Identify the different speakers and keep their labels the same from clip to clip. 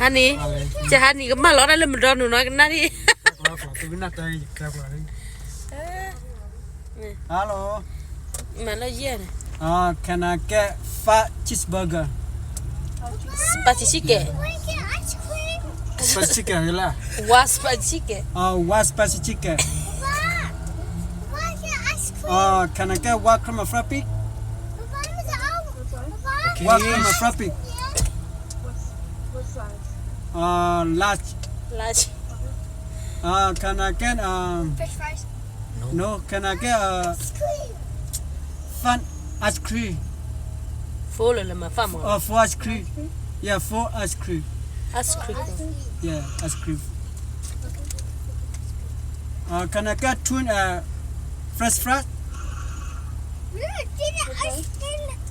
Speaker 1: honey. Cha honey có mà lót đây là mình nói cái này đi.
Speaker 2: Hello.
Speaker 1: Mà nó gì này?
Speaker 2: Can I get fat cheeseburger?
Speaker 1: Spicy chicken.
Speaker 2: Spicy chicken là.
Speaker 1: What spicy chicken?
Speaker 2: What spicy chicken? Can I get what cream of frappe? What cream of frappe?
Speaker 3: What size?
Speaker 2: Large.
Speaker 1: Large.
Speaker 2: Can I get
Speaker 3: Fish fries.
Speaker 2: No, can I get fun ice cream?
Speaker 1: Phố là mà pha mà.
Speaker 2: For ice cream. Yeah, for ice cream.
Speaker 1: Ice cream.
Speaker 2: Yeah, ice cream. Can I get two fresh fries?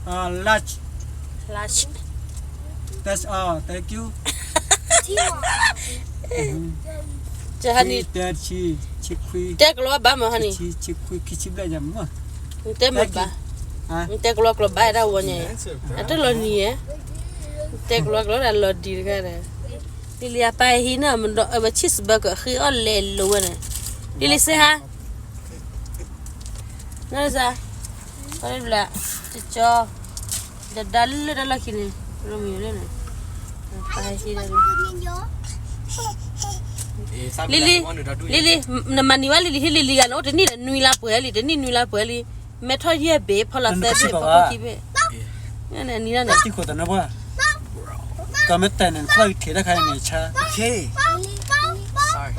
Speaker 2: Large.
Speaker 1: Large.
Speaker 2: That's all. Thank you.
Speaker 1: Cha honey.
Speaker 2: Cheese. Chickpea.
Speaker 1: Take lo ba mà honey.
Speaker 2: Chickpea kichibla jam.
Speaker 1: Take mà ba. Take lo ba ra wo nhỉ. Ate lo ni eh. Take lo là lo đi cái này. Lily apa hi na mình do cheeseburger khi on le lo này. Lily say ha. Nó ra. Cái là cho dal kini. Romeo này. Apa hi đây. Lily namani wa Lily ga no de ni nui la pwe de ni nui la pwe me tho ye be phola se be pho ki be ne ni na
Speaker 2: Ti ko ta na ba. Ka me tan en khoi the da khai ne cha.
Speaker 4: Okay. Sorry.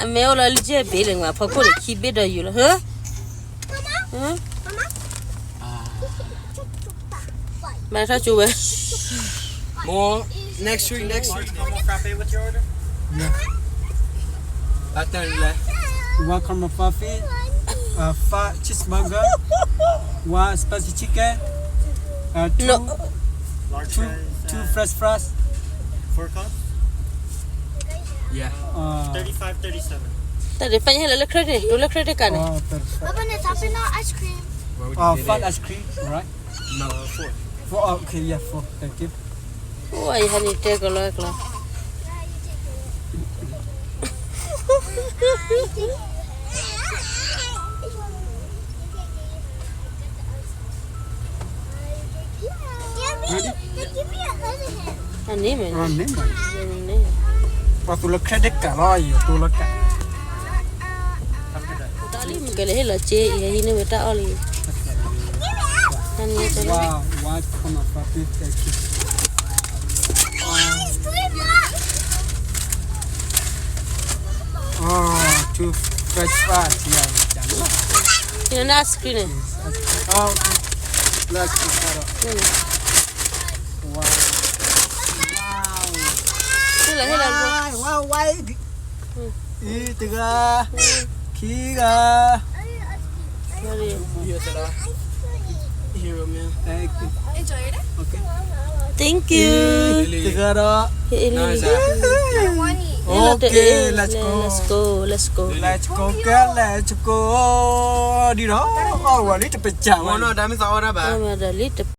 Speaker 1: me ola je be le ma pho ko de ki be do you lo huh ma tho chu be
Speaker 4: More next week.
Speaker 5: No more frappe with your order?
Speaker 2: Yeah.
Speaker 4: Back there left.
Speaker 2: One cream of frappe. Fat cheeseburger. One spicy chicken.
Speaker 1: no
Speaker 5: Large
Speaker 2: Two
Speaker 5: fries.
Speaker 2: fresh fries.
Speaker 5: 4 cups.
Speaker 4: Yeah.
Speaker 5: 35, 37.
Speaker 1: ta de fa le credit to le credit ka ne
Speaker 3: Open it up in our ice cream.
Speaker 4: Where would you
Speaker 2: fat
Speaker 4: get
Speaker 2: ice cream, right?
Speaker 4: No.
Speaker 2: 4. Okay, yeah, 4. Thank you.
Speaker 1: oi honey take lo kla honey me ne
Speaker 2: Và tôi là credit cả rồi, tôi là cả.
Speaker 1: dali me ke le la che hi ne beta oli honey cho
Speaker 2: Wow, what kind of frappe? Thank you. Two fresh fries, yeah.
Speaker 1: ni na ice cream ne
Speaker 2: Okay. Let's get it. Wow.
Speaker 1: Hello.
Speaker 2: Wow, why? Tiga. Kiga.
Speaker 1: Sorry.
Speaker 4: Hero man.
Speaker 2: Thank you.
Speaker 3: Enjoy it.
Speaker 2: Okay.
Speaker 1: Thank you.
Speaker 2: Tiga đó.
Speaker 4: No, is that?
Speaker 2: Okay, let's go.
Speaker 1: Let's go.
Speaker 2: Let's go. Đi đó. Ôi, quả lý chụp chào.
Speaker 4: Oh no, that means all that bad.
Speaker 1: I'm a little